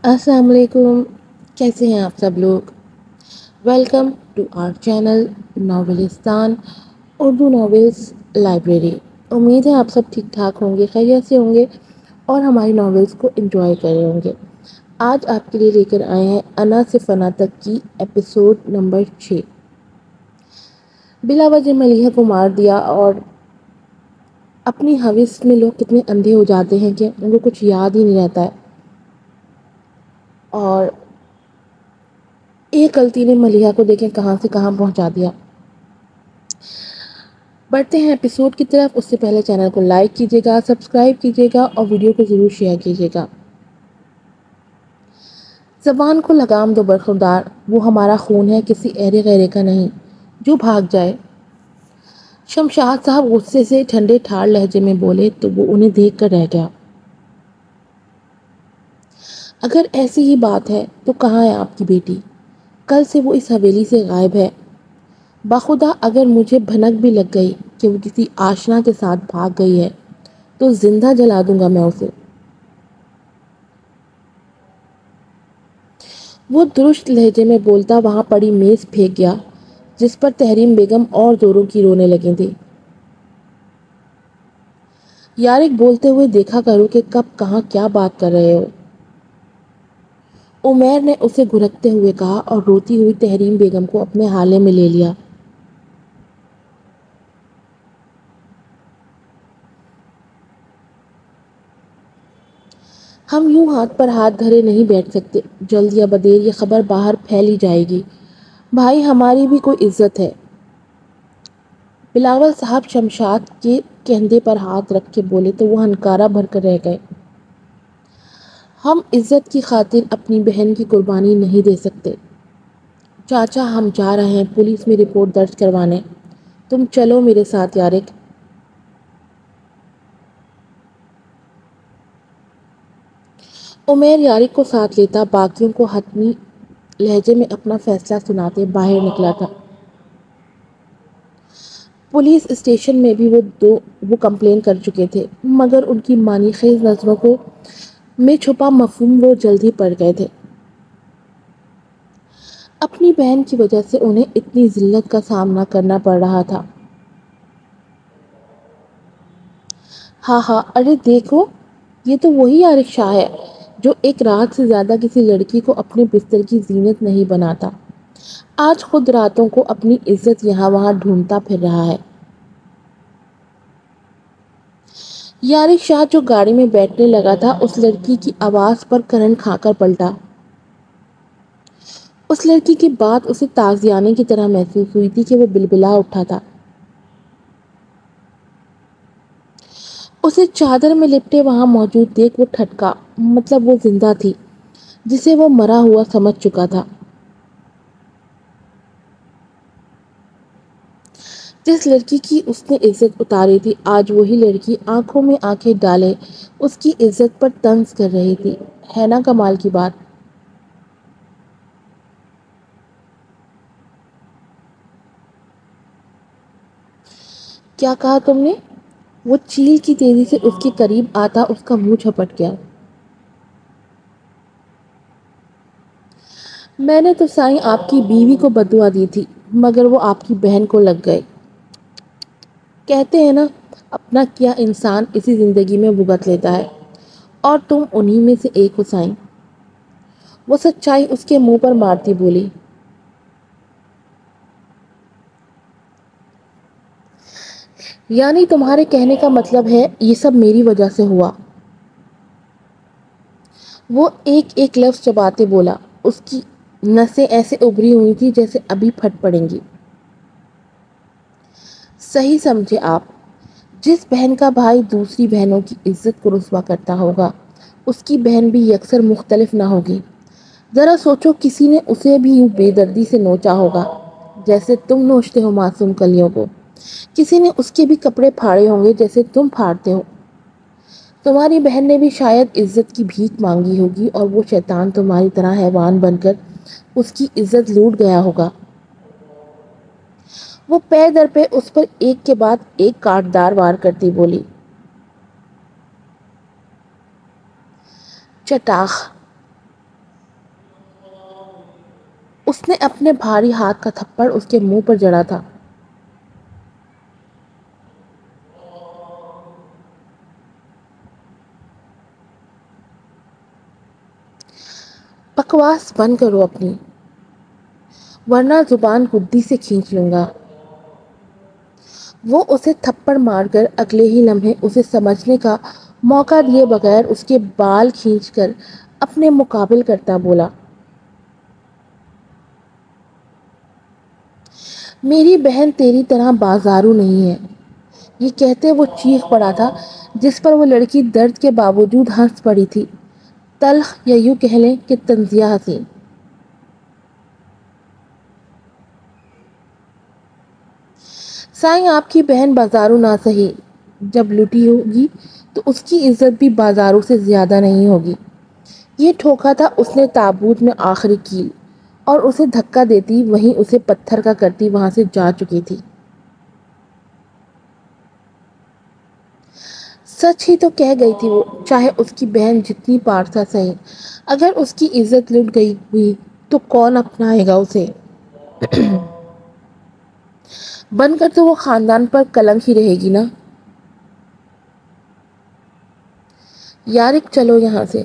السلام علیکم. کیسے ہیں آپ سب لوگ؟ Welcome to our channel Novelistan Urdu novels library. امید ہے آپ سب ٹھیک ٹھاک ہوں گے، خیریت سے ہوں گے اور ہماری ناولس کو انجوائے کر رہے ہوں گے. آج آپ کے لیے لے کر آئے ہیں انا سے فنا تک کی ایپیسوڈ نمبر 6. بلا وجہ ملیحہ کو مار دیا اور اپنی حوث میں لوگ کتنے اندھے ہو جاتے ہیں کہ ان کو کچھ یاد ہی نہیں رہتا ہے. اور ایک غلطی نے ملیحہ کو دیکھیں کہاں سے کہاں پہنچا دیا. بڑھتے ہیں ایپیسوڈ کی طرف. اس سے پہلے چینل کو لائک کیجیے گا، سبسکرائب کیجیے گا اور ویڈیو کو ضرور شیئر کیجیے گا. زبان کو لگام دو برخوردار، وہ ہمارا خون ہے، کسی ایرے غیرے کا نہیں جو بھاگ جائے. شمشاد صاحب غصے سے ٹھنڈے ٹھار لہجے میں بولے تو وہ انہیں دیکھ کر رہ گیا. اگر ایسی ہی بات ہے تو کہاں ہے آپ کی بیٹی؟ کل سے وہ اس حویلی سے غائب ہے. بخدا اگر مجھے بھنک بھی لگ گئی کہ وہ کسی آشنا کے ساتھ بھاگ گئی ہے تو زندہ جلا دوں گا میں اسے. وہ درست لہجے میں بولتا وہاں پڑی میز پھینک گیا جس پر تحریم بیگم اور زوروں کی رونے لگی تھی. یارک بولتے ہوئے دیکھا کرو کہ کب کہاں کیا بات کر رہے ہو. عمیر نے اسے گھرکتے ہوئے کہا اور روتی ہوئی تحریم بیگم کو اپنے حالے میں لے لیا. ہم یوں ہاتھ پر ہاتھ دھرے نہیں بیٹھ سکتے. جلد یا بدیر یہ خبر باہر پھیلی جائے گی. بھائی ہماری بھی کوئی عزت ہے. بلاول صاحب شمشاد کے کندھے پر ہاتھ رکھ کے بولے تو وہ ہنکارا بھر کر رہ گئے. ہم عزت کی خاطر اپنی بہن کی قربانی نہیں دے سکتے. چاچا ہم جا رہے ہیں پولیس میں رپورٹ درج کروانے. تم چلو میرے ساتھ یارک. عمیر یارک کو ساتھ لیتا باقیوں کو حتمی لہجے میں اپنا فیصلہ سناتے باہر نکلا تھا. پولیس اسٹیشن میں بھی وہ کمپلین کر چکے تھے مگر ان کی مانی خیز نظروں کو میں چھپا مفہوم وہ جلد ہی پڑ گئے تھے. اپنی بہن کی وجہ سے انہیں اتنی ذلت کا سامنا کرنا پڑ رہا تھا. ہاں ہاں ارے دیکھو یہ تو وہی عارف شاہ ہے جو ایک رات سے زیادہ کسی لڑکی کو اپنے بستر کی زینت نہیں بناتا. آج خود راتوں کو اپنی عزت یہاں وہاں ڈھونڈتا پھر رہا ہے. یارک شاہ جو گاڑی میں بیٹھنے لگا تھا اس لڑکی کی آواز پر کرنٹ کھا کر پلٹا. اس لڑکی کی بات اسے تازیانے کی طرح محسوس ہوئی تھی کہ وہ بلبلا اٹھا تھا. اسے چادر میں لپٹے وہاں موجود دیکھ وہ ٹھٹکا. مطلب وہ زندہ تھی جسے وہ مرا ہوا سمجھ چکا تھا. جس لڑکی کی اس نے عزت اتاری تھی آج وہی لڑکی آنکھوں میں آنکھیں ڈالے اس کی عزت پر طنز کر رہی تھی. ہے نا کمال کی بات؟ کیا کہا تم نے؟ وہ چیل کی تیزی سے اس کے قریب آتا اس کا منہ جھپٹ گیا. میں نے تو سائیں آپ کی بیوی کو بددعا دی تھی مگر وہ آپ کی بہن کو لگ گئے. کہتے ہیں نا اپنا کیا انسان اسی زندگی میں بھگت لیتا ہے اور تم انہی میں سے ایک ہو سائیں. وہ سچائی اس کے منہ پر مارتی بولی. یعنی تمہارے کہنے کا مطلب ہے یہ سب میری وجہ سے ہوا؟ وہ ایک ایک لفظ چباتے بولا. اس کی نسیں ایسے ابری ہوئی تھی جیسے ابھی پھٹ پڑیں گی. صحیح سمجھے آپ. جس بہن کا بھائی دوسری بہنوں کی عزت کو رسوا کرتا ہوگا اس کی بہن بھی یکسر مختلف نہ ہوگی. ذرا سوچو کسی نے اسے بھی یوں بے دردی سے نوچا ہوگا جیسے تم نوچتے ہو معصوم کلیوں کو. کسی نے اس کے بھی کپڑے پھاڑے ہوں گے جیسے تم پھاڑتے ہو. تمہاری بہن نے بھی شاید عزت کی بھیک مانگی ہوگی اور وہ شیطان تمہاری طرح حیوان بن کر اس کی عزت لوٹ گیا ہوگا. وہ پے در پہ اس پر ایک کے بعد ایک کاٹدار وار کرتی بولی. چٹاخ. اس نے اپنے بھاری ہاتھ کا تھپڑ اس کے منہ پر جڑا تھا۔ بکواس بند کرو اپنی، ورنہ زبان گدی سے کھینچ لوں گا۔ وہ اسے تھپڑ مار کر اگلے ہی لمحے اسے سمجھنے کا موقع دیے بغیر اس کے بال کھینچ کر اپنے مقابل کرتا بولا، میری بہن تیری طرح بازارو نہیں ہے۔ یہ کہتے وہ چیخ پڑا تھا، جس پر وہ لڑکی درد کے باوجود ہنس پڑی تھی، تلخ یا یوں کہہ لیں کہ طنزیہ حسین۔ سائیں آپ کی بہن بازارو نہ سہی، جب لٹی ہوگی تو اس کی عزت بھی بازارو سے زیادہ نہیں ہوگی۔ یہ ٹھوکا تھا اس نے تابوت میں آخری کیل، اور اسے دھکا دیتی وہیں اسے پتھر کا کرتی وہاں سے جا چکی تھی۔ سچ ہی تو کہہ گئی تھی وہ، چاہے اس کی بہن جتنی پارسا سہی، اگر اس کی عزت لٹ گئی ہوئی تو کون اپنائے گا اسے؟ بن کر تو وہ خاندان پر کلنک ہی رہے گی نا۔ یارک چلو یہاں سے،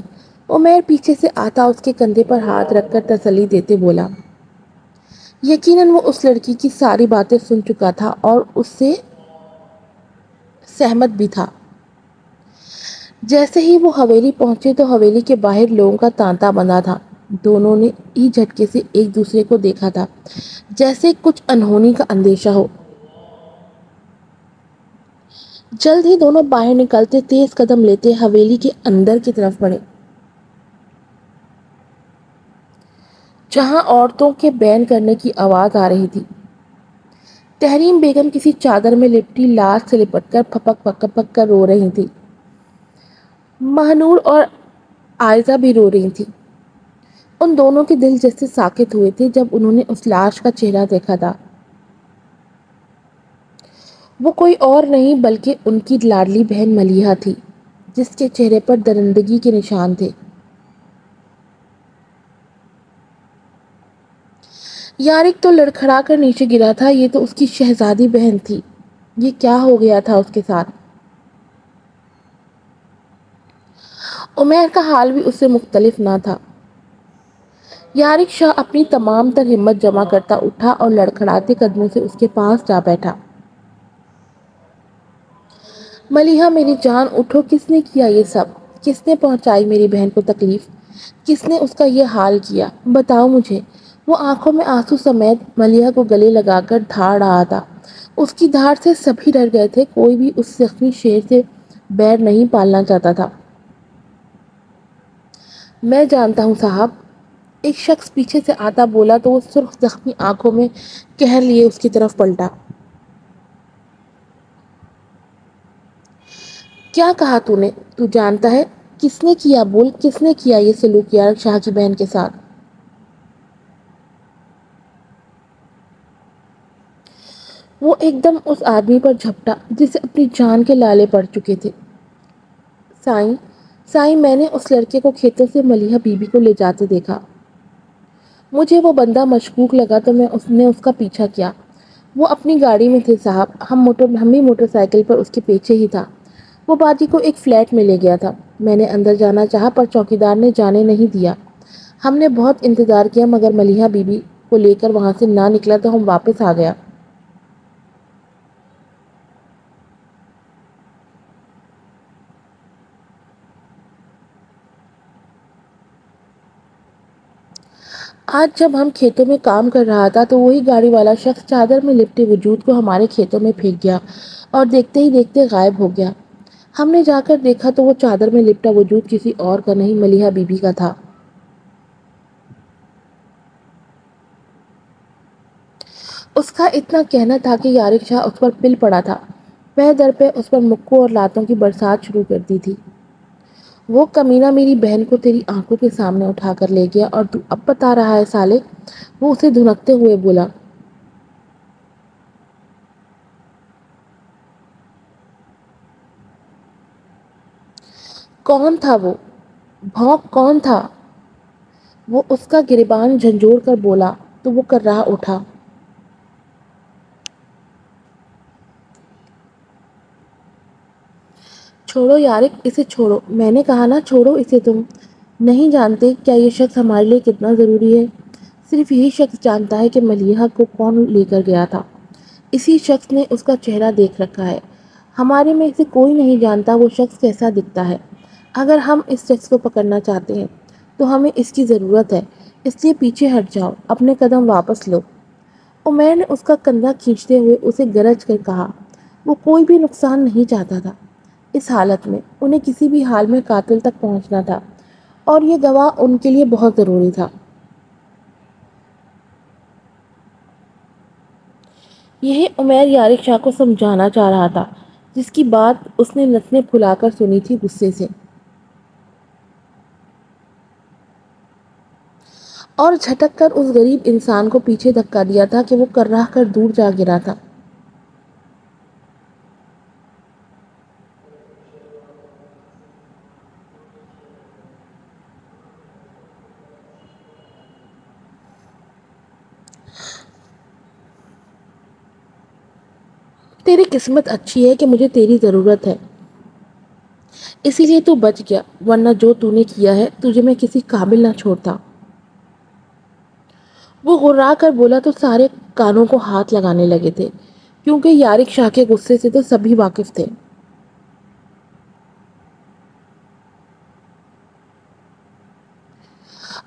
عمیر پیچھے سے آتا اس کے کندھے پر ہاتھ رکھ کر تسلی دیتے بولا۔ یقیناً وہ اس لڑکی کی ساری باتیں سن چکا تھا اور اس سے سہمت بھی تھا۔ جیسے ہی وہ حویلی پہنچے تو حویلی کے باہر لوگوں کا تانتا بندھا تھا۔ دونوں نے ہی جھٹکے سے ایک دوسرے کو دیکھا تھا، جیسے کچھ انہونی کا اندیشہ ہو۔ جلد ہی دونوں باہر نکلتے تیز قدم لیتے حویلی کے اندر کی طرف بڑھے، جہاں عورتوں کے بین کرنے کی آواز آ رہی تھی۔ تحریم بیگم کسی چادر میں لپٹی لاش سے لپٹ کر پھپک پھپک کر رو رہی تھی۔ مہنور اور عائزہ بھی رو رہی تھی۔ ان دونوں کے دل جیسے ساکت ہوئے تھے جب انہوں نے اس لاش کا چہرہ دیکھا تھا۔ وہ کوئی اور نہیں بلکہ ان کی لاڈلی بہن ملیحہ تھی، جس کے چہرے پر درندگی کے نشان تھے۔ یارک تو لڑکھڑا کر نیچے گرا تھا، یہ تو اس کی شہزادی بہن تھی، یہ کیا ہو گیا تھا اس کے ساتھ؟ عمیر کا حال بھی اس سے مختلف نہ تھا۔ یارک شاہ اپنی تمام تر ہمت جمع کرتا اٹھا اور لڑکھڑاتے قدموں سے اس کے پاس جا بیٹھا۔ ملیحہ میری جان اٹھو، کس نے کیا یہ سب؟ کس نے پہنچائی میری بہن کو تکلیف؟ کس نے اس کا یہ حال کیا؟ بتاؤ مجھے۔ وہ آنکھوں میں آنسو سمیت ملیحہ کو گلے لگا کر دھاڑ رہا تھا۔ اس کی دھاڑ سے سبھی ڈر گئے تھے، کوئی بھی اس زخمی شیر سے بیر نہیں پالنا چاہتا تھا۔ میں جانتا ہوں صاحب، ایک شخص پیچھے سے آتا بولا تو وہ سرخ زخمی آنکھوں میں قہر لیے اس کی طرف پلٹا۔ کیا کہا تو نے؟ تو جانتا ہے کس نے کیا؟ بول، کس نے کیا یہ سلوک یارک شاہ کی بہن کے ساتھ؟ وہ ایک دم اس آدمی پر جھپٹا جسے اپنی جان کے لالے پڑ چکے تھے۔ سائیں میں نے اس لڑکے کو کھیتوں سے ملیحہ بی بی کو لے جاتے دیکھا۔ مجھے وہ بندہ مشکوک لگا تو میں نے اس کا پیچھا کیا۔ وہ اپنی گاڑی میں تھے صاحب، ہم بھی موٹر سائیکل پر اس کے پیچھے ہی تھا۔ وہ باجی کو ایک فلیٹ میں لے گیا تھا۔ میں نے اندر جانا چاہا پر چوکیدار نے جانے نہیں دیا۔ ہم نے بہت انتظار کیا مگر ملیحہ بی بی کو لے کر وہاں سے نہ نکلا تو ہم واپس آ گیا۔ آج جب ہم کھیتوں میں کام کر رہا تھا تو وہی گاڑی والا شخص چادر میں لپٹے وجود کو ہمارے کھیتوں میں پھینک گیا اور دیکھتے ہی دیکھتے غائب ہو گیا۔ ہم نے جا کر دیکھا تو وہ چادر میں لپٹا وجود کسی اور کا نہیں، ملیحہ بی بی کا تھا۔ اس کا اتنا کہنا تھا کہ یارک شاہ اس پر پل پڑا تھا، پے در پہ اس پر مکوں اور لاتوں کی برسات شروع کر دی تھی۔ وہ کمینہ میری بہن کو تیری آنکھوں کے سامنے اٹھا کر لے گیا اور تو اب بتا رہا ہے سالے؟ وہ اسے دھنکتے ہوئے بولا۔ کون تھا وہ؟ بھونک کون تھا؟ وہ اس کا گریبان جھنجھوڑ کر بولا۔ تو وہ کر رہا اٹھا۔ چھوڑو یارک، اسے چھوڑو، میں نے کہا نا چھوڑو اسے۔ تم نہیں جانتے کیا یہ شخص ہمارے لیے کتنا ضروری ہے؟ صرف یہی شخص جانتا ہے کہ ملیحہ کو کون لے کر گیا تھا۔ اسی شخص نے اس کا چہرہ دیکھ رکھا ہے۔ ہمارے میں سے کوئی نہیں جانتا وہ شخص کیسا دکھتا ہے۔ اگر ہم اس شخص کو پکڑنا چاہتے ہیں تو ہمیں اس کی ضرورت ہے، اس لیے پیچھے ہٹ جاؤ، اپنے قدم واپس لو۔ عمیر نے اس کا کندھا کھینچتے ہوئے اسے گرج کر کہا۔ وہ کوئی بھی نقصان نہیں چاہتا تھا۔ اس حالت میں انہیں کسی بھی حال میں قاتل تک پہنچنا تھا اور یہ گواہ ان کے لیے بہت ضروری تھا۔ یہی عمیر یارق شاہ کو سمجھانا چاہ رہا تھا، جس کی بات اس نے نتنے پھلا کر سنی تھی غصے سے، اور جھٹک کر اس غریب انسان کو پیچھے دھکا دیا تھا کہ وہ کرراہ کر دور جا گرا تھا۔ تیری قسمت اچھی ہے کہ مجھے تیری ضرورت ہے، اسی لیے تو بچ گیا، ورنہ جو تو نے کیا ہے تجھے میں کسی قابل نہ چھوڑتا۔ وہ غرا کر بولا تو سارے کانوں کو ہاتھ لگانے لگے تھے، کیونکہ یارق شاہ کے غصے سے تو سبھی واقف تھے۔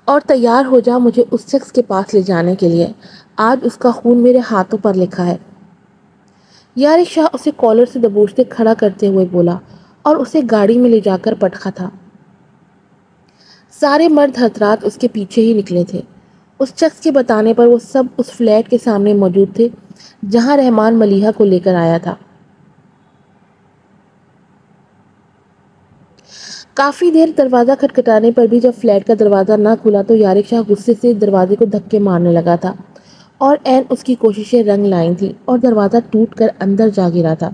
اور تیار ہو جا مجھے اس شخص کے پاس لے جانے کے لیے، آج اس کا خون میرے ہاتھوں پر لکھا ہے۔ یارق شاہ اسے کالر سے دبوچتے کھڑا کرتے ہوئے بولا اور اسے گاڑی میں لے جا کر پٹخا تھا۔ سارے مرد حضرات اس کے پیچھے ہی نکلے تھے۔ اس شخص کے بتانے پر وہ سب اس فلیٹ کے سامنے موجود تھے جہاں رحمان ملیحہ کو لے کر آیا تھا۔ کافی دیر دروازہ کھٹکھٹانے پر بھی جب فلیٹ کا دروازہ نہ کھلا تو یارق شاہ غصے سے دروازے کو دھکے مارنے لگا تھا، اور عین اس کی کوششیں رنگ لائی تھیں اور دروازہ ٹوٹ کر اندر جا گرا تھا۔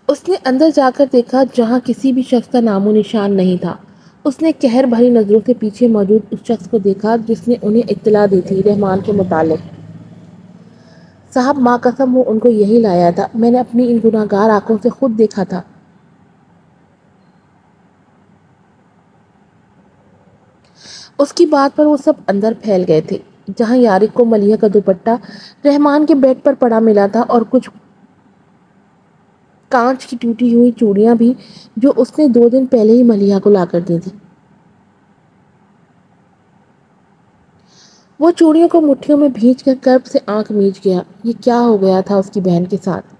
اس نے اندر جا کر دیکھا جہاں کسی بھی شخص کا نام و نشان نہیں تھا۔ اس نے قہر بھری نظروں سے پیچھے موجود اس شخص کو دیکھا جس نے انہیں اطلاع دی تھی رحمان کے متعلق۔ صاحب ماں قسم وہ ان کو یہی لایا تھا، میں نے اپنی ان گناہگار آنکھوں سے خود دیکھا تھا۔ اس کی بات پر وہ سب اندر پھیل گئے تھے جہاں یارق کو ملیحہ کا دوپٹہ رحمان کے بیڈ پر پڑا ملا تھا اور کچھ کانچ کی ٹوٹی ہوئی چوڑیاں بھی جو اس نے 2 دن پہلے ہی ملیحہ کو لا کر دی تھی۔ وہ چوڑیوں کو مٹھیوں میں بھینچ کر کرب سے آنکھ میچ گیا۔ یہ کیا ہو گیا تھا اس کی بہن کے ساتھ؟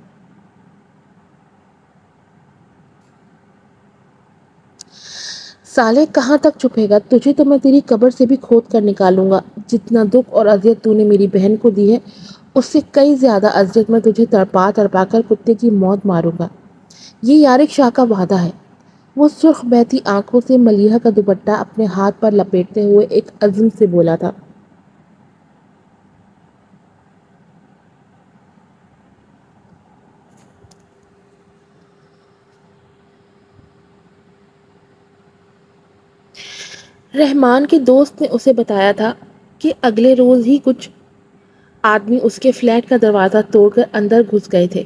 سالے کہاں تک چھپے گا؟ تجھے تو میں تیری قبر سے بھی کھود کر نکالوں گا۔ جتنا دکھ اور اذیت تو نے میری بہن کو دی ہے اس سے کئی زیادہ اذیت میں تجھے تڑپا تڑپا کر کتے کی موت ماروں گا۔ یہ یارق شاہ کا وعدہ ہے۔ وہ سرخ بہتی آنکھوں سے ملیحہ کا دوپٹہ اپنے ہاتھ پر لپیٹتے ہوئے ایک عزم سے بولا تھا۔ رحمان کے دوست نے اسے بتایا تھا کہ اگلے روز ہی کچھ آدمی اس کے فلیٹ کا دروازہ توڑ کر اندر گھس گئے تھے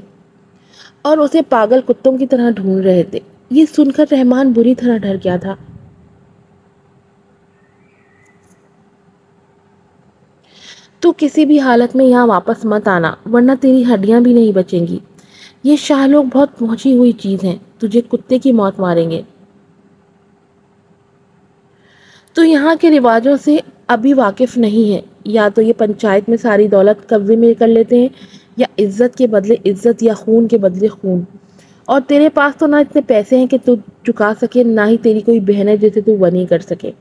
اور اسے پاگل کتوں کی طرح ڈھونڈ رہے تھے۔ یہ سن کر رحمان بری طرح ڈر گیا تھا۔ تو کسی بھی حالت میں یہاں واپس مت آنا، ورنہ تیری ہڈیاں بھی نہیں بچیں گی۔ یہ شاہ لوگ بہت پہنچی ہوئی چیز ہیں، تجھے کتے کی موت ماریں گے۔ تو یہاں کے رواجوں سے ابھی واقف نہیں ہے، یا تو یہ پنچایت میں ساری دولت قبضے میں کر لیتے ہیں، یا عزت کے بدلے عزت یا خون کے بدلے خون۔ اور تیرے پاس تو نہ اتنے پیسے ہیں کہ تو چکا سکے، نہ ہی تیری کوئی بہن ہے جسے تو بنی کر سکے۔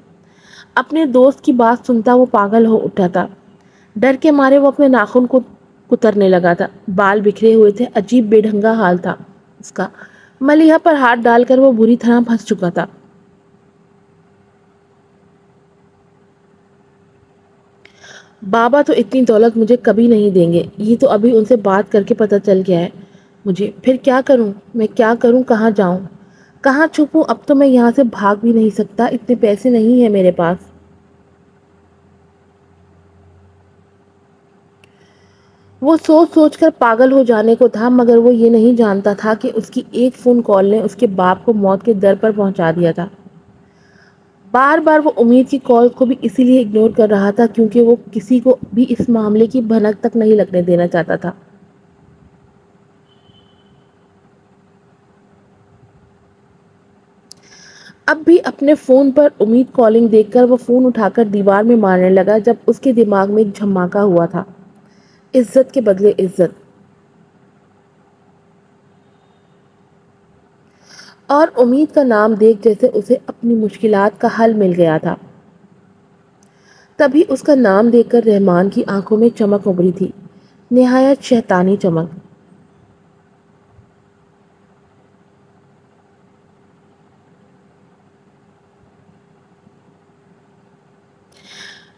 اپنے دوست کی بات سنتا وہ پاگل ہو اٹھا تھا۔ ڈر کے مارے وہ اپنے ناخن کو کترنے لگا تھا۔ بال بکھرے ہوئے تھے، عجیب بے ڈھنگا حال تھا اس کا۔ ملیحہ پر ہاتھ ڈال کر وہ بری طرح پھنس چکا تھا۔ بابا تو اتنی دولت مجھے کبھی نہیں دیں گے، یہ تو ابھی ان سے بات کر کے پتہ چل گیا ہے مجھے۔ پھر کیا کروں میں، کیا کروں، کہاں جاؤں؟ کہاں چھپوں؟ اب تو میں یہاں سے بھاگ بھی نہیں سکتا، اتنے پیسے نہیں ہیں میرے پاس۔ وہ سوچ سوچ کر پاگل ہو جانے کو تھا، مگر وہ یہ نہیں جانتا تھا کہ اس کی ایک فون کال نے اس کے باپ کو موت کے در پر پہنچا دیا تھا۔ بار بار وہ امید کی کال کو بھی اسی لیے اگنور کر رہا تھا کیونکہ وہ کسی کو بھی اس معاملے کی بھنک تک نہیں لگنے دینا چاہتا تھا۔ اب بھی اپنے فون پر امید کالنگ دیکھ کر وہ فون اٹھا کر دیوار میں مارنے لگا جب اس کے دماغ میں ایک جھماکا ہوا تھا، عزت کے بدلے عزت، اور امید کا نام دیکھ جیسے اسے اپنی مشکلات کا حل مل گیا تھا۔ تبھی اس کا نام دیکھ کر رحمان کی آنکھوں میں چمک ابھری تھی، نہایت شیطانی چمک۔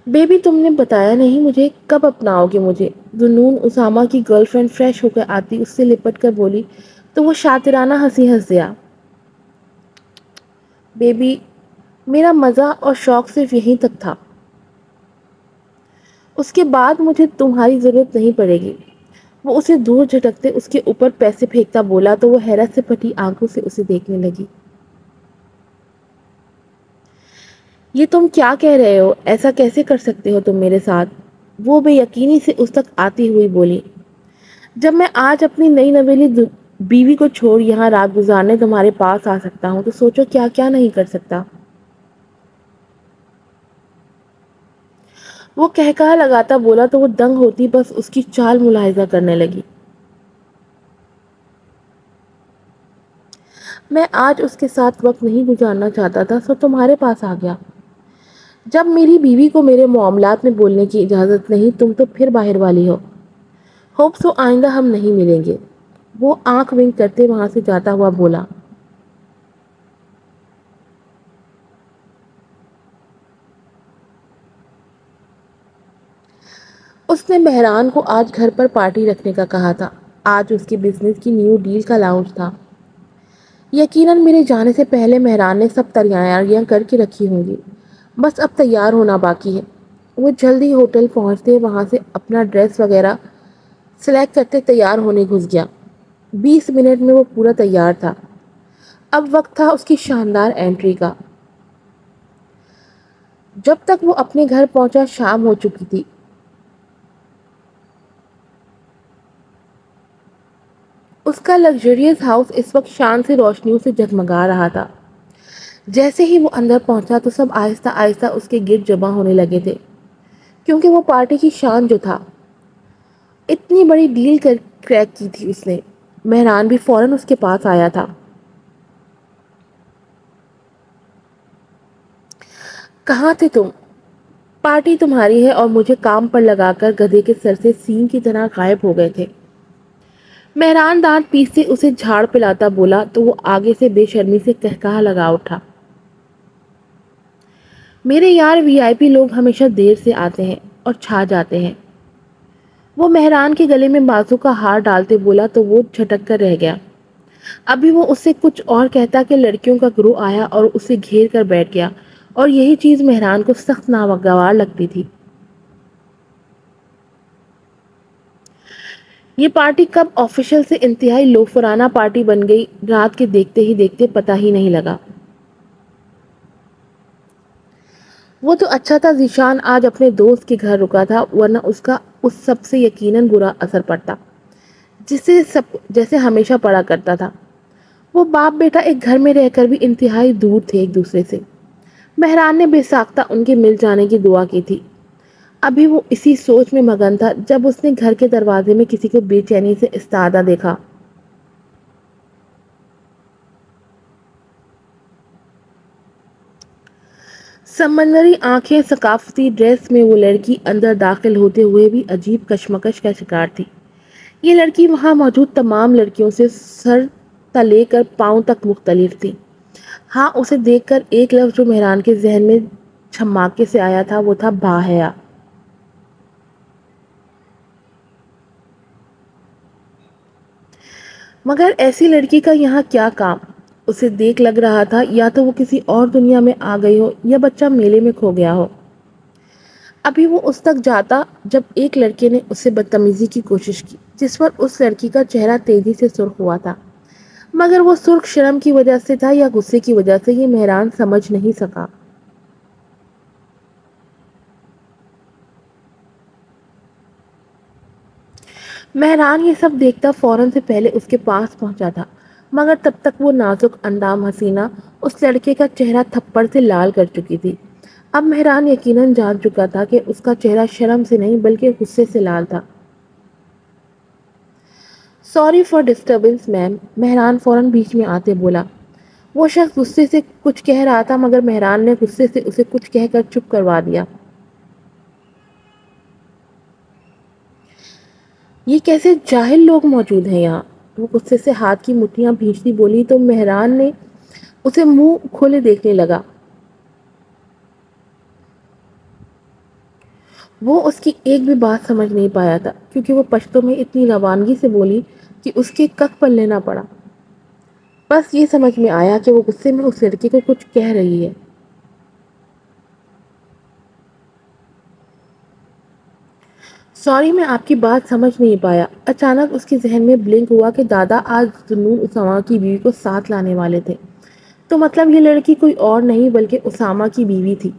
بیبی تم نے بتایا نہیں مجھے، کب اپناؤ گے مجھے؟ ذنون اسامہ کی گرل فرینڈ فریش ہو کر آتی اس سے لپٹ کر بولی تو وہ شاطرانہ ہنسی ہنس دیا۔ بیبی میرا مزہ اور شوق صرف یہیں تک تھا، اس کے بعد مجھے تمہاری ضرورت نہیں پڑے گی۔ وہ اسے دور جھٹکتے اس کے اوپر پیسے پھینکتا بولا تو وہ حیرت سے پھٹی آنکھوں سے اسے دیکھنے لگی۔ یہ تم کیا کہہ رہے ہو؟ ایسا کیسے کر سکتے ہو تم میرے ساتھ؟ وہ بے یقینی سے اس تک آتی ہوئی بولی۔ جب میں آج اپنی نئی نویلی بیوی کو چھوڑ یہاں رات گزارنے تمہارے پاس آ سکتا ہوں تو سوچو کیا کیا نہیں کر سکتا۔ وہ کہکہا لگاتا بولا تو وہ دنگ ہوتی بس اس کی چال ملاحظہ کرنے لگی۔ میں آج اس کے ساتھ وقت نہیں گزارنا چاہتا تھا سو تمہارے پاس آ گیا۔ جب میری بیوی کو میرے معاملات میں بولنے کی اجازت نہیں، تم تو پھر باہر والی ہو۔ ہوپ سو آئندہ ہم نہیں ملیں گے۔ وہ آنکھ ونک کرتے وہاں سے جاتا ہوا بولا۔ اس نے مہران کو آج گھر پر پارٹی رکھنے کا کہا تھا۔ آج اس کے بزنس کی نیو ڈیل کا لانچ تھا۔ یقیناً میرے جانے سے پہلے مہران نے سب تیاریاں کر کے رکھی ہوں گی، بس اب تیار ہونا باقی ہے۔ وہ جلدی ہوٹل پہنچتے وہاں سے اپنا ڈریس وغیرہ سلیکٹ کرتے تیار ہونے گھس گیا۔ 20 منٹ میں وہ پورا تیار تھا۔ اب وقت تھا اس کی شاندار انٹری کا۔ جب تک وہ اپنے گھر پہنچا شام ہو چکی تھی۔ اس کا لگژریس ہاؤس اس وقت شان سے روشنیوں سے جگمگا رہا تھا۔ جیسے ہی وہ اندر پہنچا تو سب آہستہ آہستہ اس کے گرد جمع ہونے لگے تھے، کیونکہ وہ پارٹی کی شان جو تھا، اتنی بڑی ڈیل کریک کی تھی اس نے۔ مہران بھی فوراً اس کے پاس آیا تھا۔ کہاں تھے تم؟ پارٹی تمہاری ہے اور مجھے کام پر لگا کر گدھے کے سر سے سینگ کی طرح غائب ہو گئے تھے۔ مہران دانت پیستے اسے جھاڑ پلاتا بولا تو وہ آگے سے بے شرمی سے کہکہا لگا اٹھا۔ میرے یار وی آئی پی لوگ ہمیشہ دیر سے آتے ہیں اور چھا جاتے ہیں۔ وہ مہران کے گلے میں بازو کا ہار ڈالتے بولا تو وہ جھٹک کر رہ گیا۔ ابھی وہ اس سے کچھ اور کہتا کہ لڑکیوں کا گروہ آیا اور اسے گھیر کر بیٹھ گیا، اور یہی چیز مہران کو سخت ناگوار لگتی تھی۔ یہ پارٹی کب آفیشل سے انتہائی لوفرانہ پارٹی بن گئی، رات کے دیکھتے ہی دیکھتے پتہ ہی نہیں لگا۔ وہ تو اچھا تھا ذیشان آج اپنے دوست کے گھر رکا تھا، ورنہ اس کا اس سب سے یقیناً برا اثر پڑتا جیسے ہمیشہ پڑا کرتا تھا۔ وہ باپ بیٹا ایک گھر میں رہ کر بھی انتہائی دور تھے ایک دوسرے سے۔ مہران نے بے ساختہ ان کے مل جانے کی دعا کی تھی۔ ابھی وہ اسی سوچ میں مگن تھا جب اس نے گھر کے دروازے میں کسی کو بے چینی سے استادہ دیکھا۔ سمندری آنکھیں، ثقافتی ڈریس میں وہ لڑکی اندر داخل ہوتے ہوئے بھی عجیب کشمکش کا شکار تھی۔ یہ لڑکی وہاں موجود تمام لڑکیوں سے سر تا لے کر پاؤں تک مختلف تھی۔ ہاں، اسے دیکھ کر ایک لفظ جو مہران کے ذہن میں چھماکے سے آیا تھا وہ تھا باحیا۔ مگر ایسی لڑکی کا یہاں کیا کام؟ اسے دیکھ لگ رہا تھا یا تو وہ کسی اور دنیا میں آ گئی ہو یا بچہ میلے میں کھو گیا ہو۔ ابھی وہ اس تک جاتا جب ایک لڑکے نے اسے بدتمیزی کی کوشش کی، جس پر اس لڑکی کا چہرہ تیزی سے سرخ ہوا تھا، مگر وہ سرخ شرم کی وجہ سے تھا یا غصے کی وجہ سے، یہ مہران سمجھ نہیں سکا۔ مہران یہ سب دیکھتا فوراً سے پہلے اس کے پاس پہنچا تھا، مگر تب تک وہ نازک اندام حسینہ اس لڑکے کا چہرہ تھپڑ سے لال کر چکی تھی۔ اب مہران یقیناً جان چکا تھا کہ اس کا چہرہ شرم سے نہیں بلکہ غصے سے لال تھا۔ سوری فار ڈسٹربنس میم، مہران فوراً بیچ میں آتے بولا۔ وہ شخص غصے سے کچھ کہہ رہا تھا مگر مہران نے غصے سے اسے کچھ کہہ کر چپ کروا دیا۔ یہ کیسے جاہل لوگ موجود ہیں یہاں، وہ غصے سے ہاتھ کی مٹھیاں بھینچتی بولی تو مہران نے اسے منہ کھولے دیکھنے لگا۔ وہ اس کی ایک بھی بات سمجھ نہیں پایا تھا کیونکہ وہ پشتو میں اتنی روانگی سے بولی کہ اس کے کک پر لینا پڑا۔ بس یہ سمجھ میں آیا کہ وہ غصے میں اس لڑکے کو کچھ کہہ رہی ہے۔ سوری میں آپ کی بات سمجھ نہیں پایا۔ اچانک اس کے ذہن میں بلنک ہوا کہ دادا آج ذنون اسامہ کی بیوی کو ساتھ لانے والے تھے، تو مطلب یہ لڑکی کوئی اور نہیں بلکہ اسامہ کی بیوی تھی،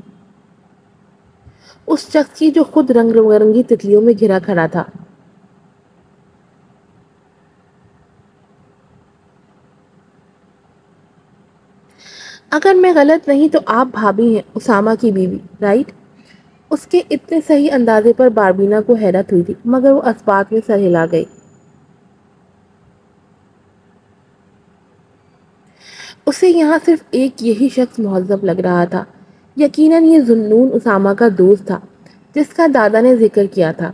اس شخص کی جو خود رنگ برنگی تتلیوں میں گھرا کھڑا تھا۔ اگر میں غلط نہیں تو آپ بھابھی ہیں اسامہ کی بیوی، رائٹ؟ اس کے اتنے صحیح اندازے پر باربینا کو حیرت ہوئی تھی مگر وہ اس بات میں سر ہلا گئی۔ اسے یہاں صرف ایک یہی شخص مہذب لگ رہا تھا، یقیناً یہ ذنون اسامہ کا دوست تھا جس کا دادا نے ذکر کیا تھا۔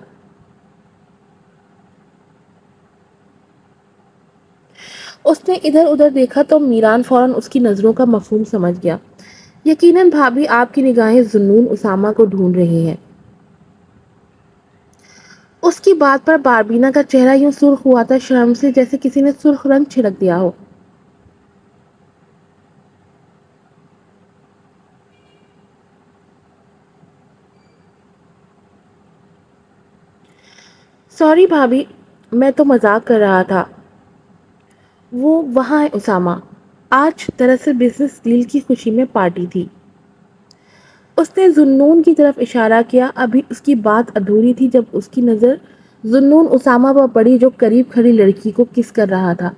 اس نے ادھر ادھر دیکھا تو میران فوراً اس کی نظروں کا مفہوم سمجھ گیا۔ یقیناً بھابھی آپ کی نگاہیں ذنون اسامہ کو ڈھونڈ رہی ہیں۔ اس کی بات پر باربینا کا چہرہ یوں سرخ ہوا تھا شرم سے جیسے کسی نے سرخ رنگ چھڑک دیا ہو۔ سوری بھابھی، میں تو مذاق کر رہا تھا۔ وہ وہاں ہے اسامہ، آج دراصل بزنس ڈیل کی خوشی میں پارٹی تھی۔ اس نے ذنون کی طرف اشارہ کیا۔ ابھی اس کی بات ادھوری تھی جب اس کی نظر ذنون اسامہ پر پڑی جو قریب کھڑی لڑکی کو کس کر رہا تھا۔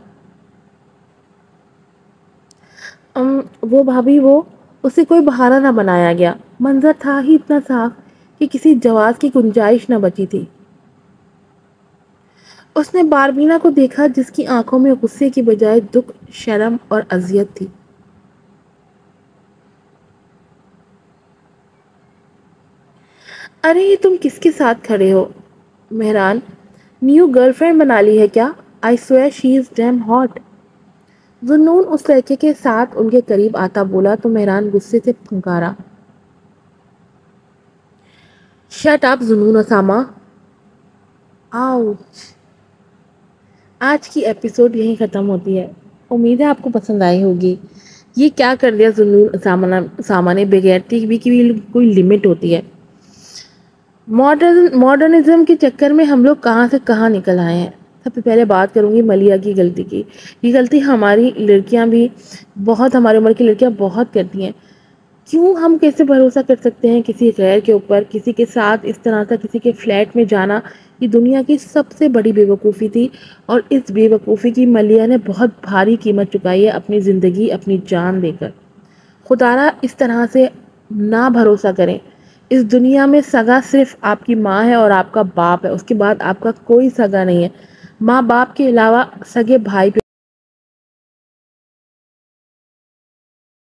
وہ بھابھی، وہ اسے کوئی بہانہ نہ بنایا گیا، منظر تھا ہی اتنا صاف کہ کسی جواز کی گنجائش نہ بچی تھی۔ اس نے باربینا کو دیکھا جس کی آنکھوں میں غصے کی بجائے دکھ، شرم اور اذیت تھی۔ ارے یہ تم کس کے ساتھ کھڑے ہو مہران؟ نیو گرل فرینڈ بنا لی ہے کیا؟ I swear she is damn hot۔ Zunnun اس لڑکے کے ساتھ ان کے قریب آتا بولا تو مہران غصے سے پھنکارا۔ Shut up Zunnun Usama. آؤچ۔ آج کی ایپیسوڈ یہیں ختم ہوتی ہے۔ امید ہے آپ کو پسند آئی ہوگی۔ یہ کیا کر دیا ذنون اسامہ نے، بغیرتی بھی کی کوئی لمٹ ہوتی ہے۔ ماڈرنزم کے چکر میں ہم لوگ کہاں سے کہاں نکل آئے ہیں۔ سب سے پہلے بات کروں گی ملیا کی غلطی کی۔ یہ غلطی ہماری لڑکیاں بھی بہت، ہماری عمر کی لڑکیاں بہت کرتی ہیں۔ کیوں ہم کیسے بھروسہ کر سکتے ہیں کسی غیر کے اوپر؟ کسی کے ساتھ اس طرح کا کسی کے فلیٹ میں جانا یہ دنیا کی سب سے بڑی بے وقوفی تھی، اور اس بے وقوفی کی ملیا نے بہت بھاری قیمت چکائی ہے اپنی زندگی، اپنی جان دے کر۔ خدارا اس طرح سے نہ بھروسہ کریں۔ اس دنیا میں سگا صرف آپ کی ماں ہے اور آپ کا باپ ہے، اس کے بعد آپ کا کوئی سگا نہیں ہے۔ ماں باپ کے علاوہ سگے بھائی